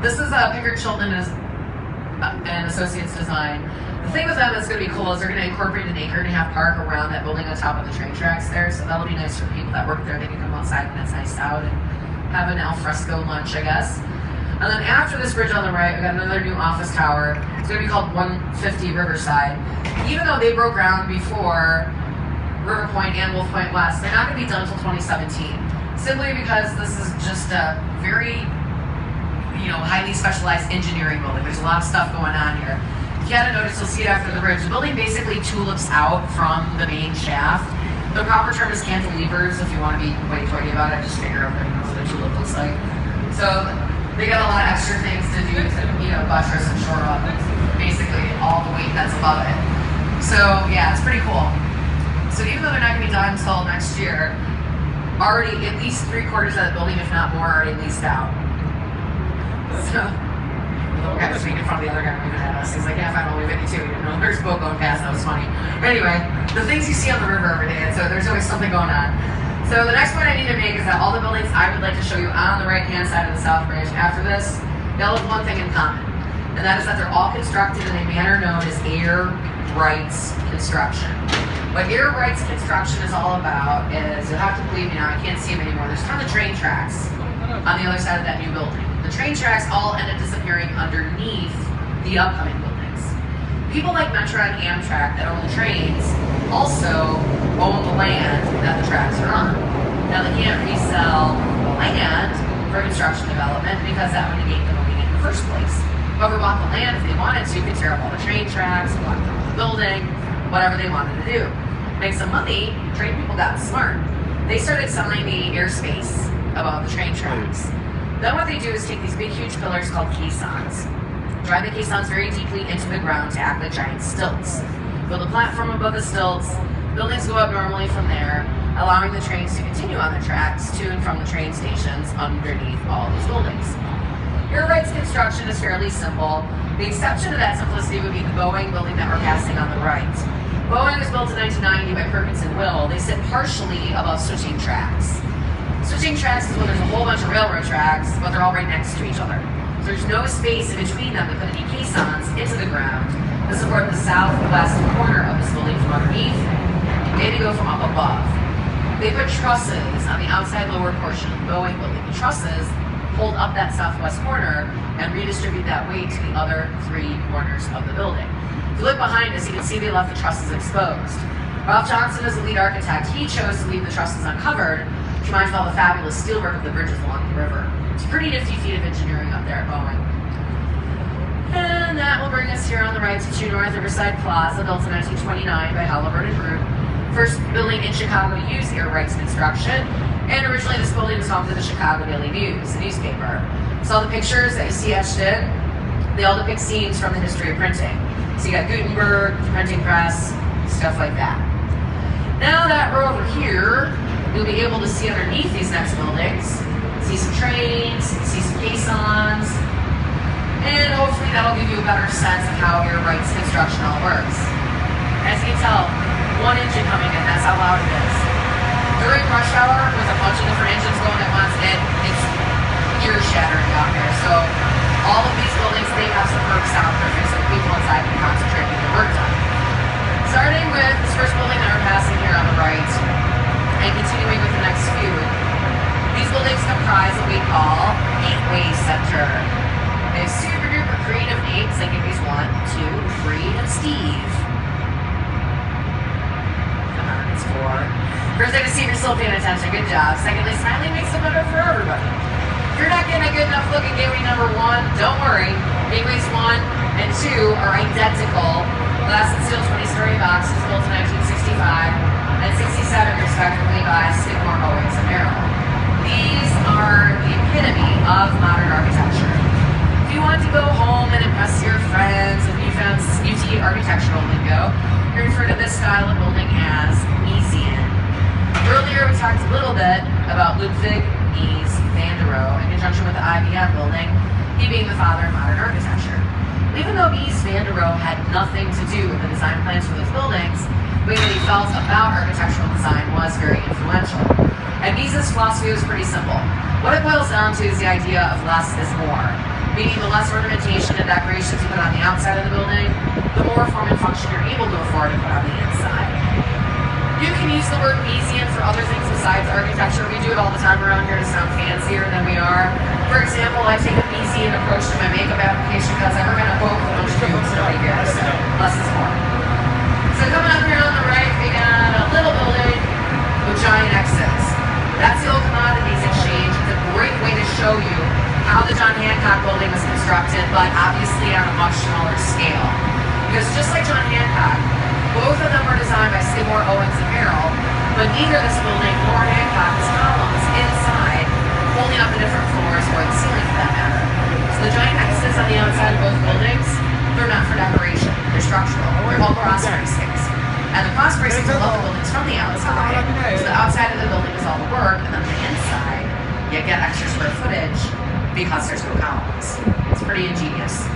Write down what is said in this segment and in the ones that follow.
This is Pickard Chilton and Associates design. The thing with them that's going to be cool is they're going to incorporate an acre-and-a-half park around that building on top of the train tracks there, so that'll be nice for the people that work there. They can come outside when it's nice out and have an al fresco lunch, I guess. And then after this bridge on the right, we got another new office tower. It's going to be called 150 Riverside. Even though they broke ground before River Point and Wolf Point West, they're not going to be done until 2017. Simply because this is just a very, highly specialized engineering building. There's a lot of stuff going on here. If you hadn't noticed, you'll see it after the bridge. The building basically tulips out from the main shaft. The proper term is cantilevers if you want to be way toy about it. Just figure out what a tulip looks like. So they got a lot of extra things to do to, buttress and shore up basically all the weight that's above it. So yeah, it's pretty cool. So even though they're not going to be done until next year, already at least 3/4 of the building, if not more, are already leased out. So the little guy was making fun of the other guy moving at us. He's like, yeah, fine, I'll leave it too. There's a boat going past. That was funny. But anyway, the things you see on the river every day, and so there's always something going on. So the next point I need to make is that all the buildings I would like to show you on the right-hand side of the South Bridge after this, they all have one thing in common, and that is that they're all constructed in a manner known as air rights construction. What air rights construction is all about is, you'll have to believe me now, I can't see them anymore, there's a ton of train tracks on the other side of that new building. The train tracks all end up disappearing underneath the upcoming buildings. People like Metro and Amtrak that own the trains also own the land that the tracks are on. Now they can't resell the land for construction development because that would negate them owning it in the first place. Whoever bought the land, if they wanted to, could tear up all the train tracks, block them with the building, whatever they wanted to do. Make some money, train people got smart. They started selling the airspace above the train tracks. Then what they do is take these big huge pillars called caissons, drive the caissons very deeply into the ground to act like giant stilts. Build a platform above the stilts, buildings go up normally from there, allowing the trains to continue on the tracks to and from the train stations underneath all these buildings. Air rights construction is fairly simple. The exception to that simplicity would be the Boeing building that we're passing on the right. Boeing was built in 1990 by Perkins and Will. They sit partially above switching tracks. Switching tracks is when there's a whole bunch of railroad tracks, but they're all right next to each other. So there's no space in between them to put any caissons into the ground to support the southwest corner of this building from underneath. They had to go from up above. They put trusses on the outside lower portion of the Boeing building. The trusses hold up that southwest corner and redistribute that weight to the other 3 corners of the building. If you look behind us, you can see they left the trusses exposed. Ralph Johnson is the lead architect. He chose to leave the trusses uncovered to remind all the fabulous steelwork of the bridges along the river. It's a pretty nifty feat of engineering up there at Boeing. And that will bring us here on the right to 2 North Riverside Plaza, built in 1929 by Halliburton Group. First building in Chicago to use air rights construction, and originally this building was home to the Chicago Daily News, the newspaper. So all the pictures that you see etched in, they all depict scenes from the history of printing. So you got Gutenberg, the printing press, stuff like that. Now that we're over here, you'll be able to see underneath these next buildings, see some trains, see some caissons, and hopefully that'll give you a better sense of how air rights construction all works. As you can tell, 1 engine coming in, that's how loud it is. During rush hour, with a bunch of different engines going at once, it's ear-shattering out here. So all of these buildings, they have superb soundproofing so the people inside can concentrate and get their work done. Starting with this first building that we're passing here on the right, and continuing with the next few, these buildings comprise what we call Gateway Center. They have super duper creative names like Gateway's 1, 2, 3, and Steve. Come on, it's 4. First, I can see if you're still paying attention. Good job. Secondly, smiling makes it better for everybody. If you're not getting a good enough look at Gateway number 1, don't worry. Gateways 1 and 2 are identical. Glass and steel 20-story boxes built in 1965 and 67 respectively by Skidmore, Owings & Merrill. These are the epitome of modern architecture. If you want to go home and impress your friends and you found UT architectural lingo, you refer to this style of building as Mies-en. Earlier we talked a little bit about Ludwig Mies van der Rohe in conjunction with the IBM building, he being the father of modern architecture. Even though Mies van der Rohe had nothing to do with the design plans for those buildings, the way that he felt about architectural design was very influential. And Mies's philosophy was pretty simple. What it boils down to is the idea of less is more. meaning the less ornamentation and decorations you put on the outside of the building, the more form and function you're able to afford to put on the inside. You can use the word museum for other things besides architecture. We do it all the time around here to sound fancier than we are. For example, I take a museum approach to my makeup application because I'm going to quote a bunch of people nobody cares. Less is more. So coming up here on the right, we got a little building with giant X's. That's the old commodities exchange. It's a great way to show you how the John Hancock building was constructed, but obviously on a much smaller scale. Because just like John Hancock, both of them were designed by Skidmore, Owings, and Merrill, but neither this building nor Hancock's columns inside holding up the different floors or the ceiling for that matter. So the giant X's on the outside of both buildings, they're not for decoration. They're structural. They're all cross bracings. And the cross bracings are the buildings from the outside. So the outside of the building is all the work, and then on the inside, you get extra square footage because there's no columns. It's pretty ingenious.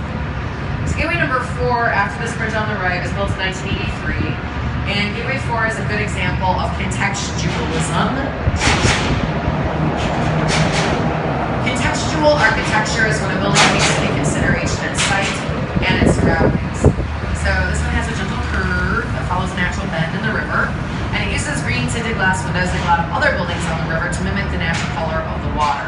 So gateway number 4, after this bridge on the right, was built in 1983. And gateway 4 is a good example of contextualism. Contextual architecture is when a building takes into consideration its site and its surroundings. So this one has a gentle curve that follows a natural bend in the river. And it uses green tinted glass windows like a lot of other buildings on the river to mimic the natural color of the water.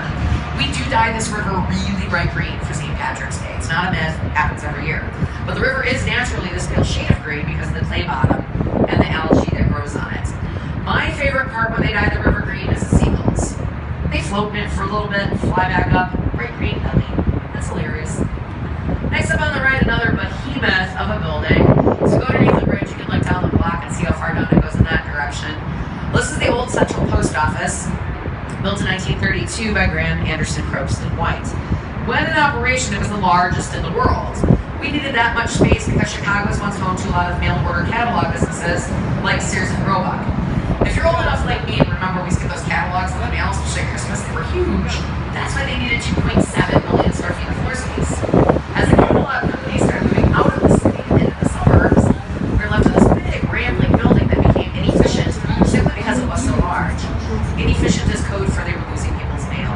We do dye this river really bright green for St. Patrick's Day. It's not a myth, it happens every year. But the river is naturally this pale shade of green because of the clay bottom and the algae that grows on it. My favorite part when they dye the river green is the seagulls. They float in it for a little bit, fly back up, bright green belly. That's hilarious. Next up on the right, another behemoth of a building. So go underneath the bridge, you can look down the block and see how far down it goes in that direction. This is the old Central Post Office, built in 1932 by Graham, Anderson, Probst, and White. When in operation, it was the largest in the world. We needed that much space because Chicago was once home to a lot of mail-order catalog businesses like Sears and Roebuck. If you're old enough like me and remember we used to get those catalogs in the mail, especially at Christmas, they were huge. That's why they needed 2.7 million square feet of floor space. As the catalog companies started moving out of the city and into the suburbs, we were left with this big, rambling building that became inefficient simply because it was so large. Inefficient is code for they were losing people's mail.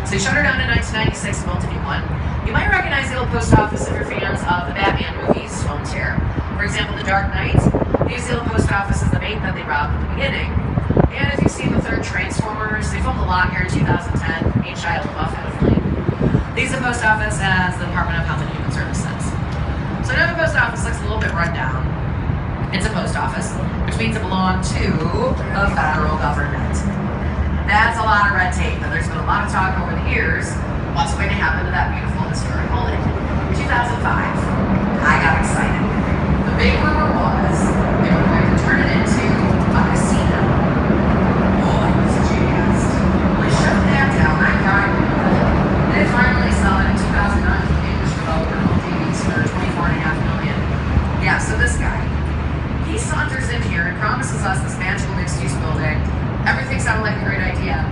So they shut her down in 1996 and built a new one. You might recognize the old post office if you're fans of the Batman movies filmed here. For example, The Dark Knight, they use the old post office as the bank that they robbed at the beginning. And if you've seen the third Transformers, they filmed a lot here in 2010. Me and Shia LaBeouf had a fling. They use the post office as the Department of Health and Human Services. So now the post office looks a little bit run down. It's a post office, which means it belonged to the federal government. That's a lot of red tape, and there's been a lot of talk over the years what's going to happen to that beautiful historic building. In 2005, I got excited. The big rumor was they were going to turn it into a casino. Oh, I was jazzed. Well, they shut that down. I cried. They finally sell it in 2009 to the English developer called Davies for $24.5 million. Yeah, so this guy, he saunters in here and promises us this magical mixed-use building. Everything sounded like a great idea.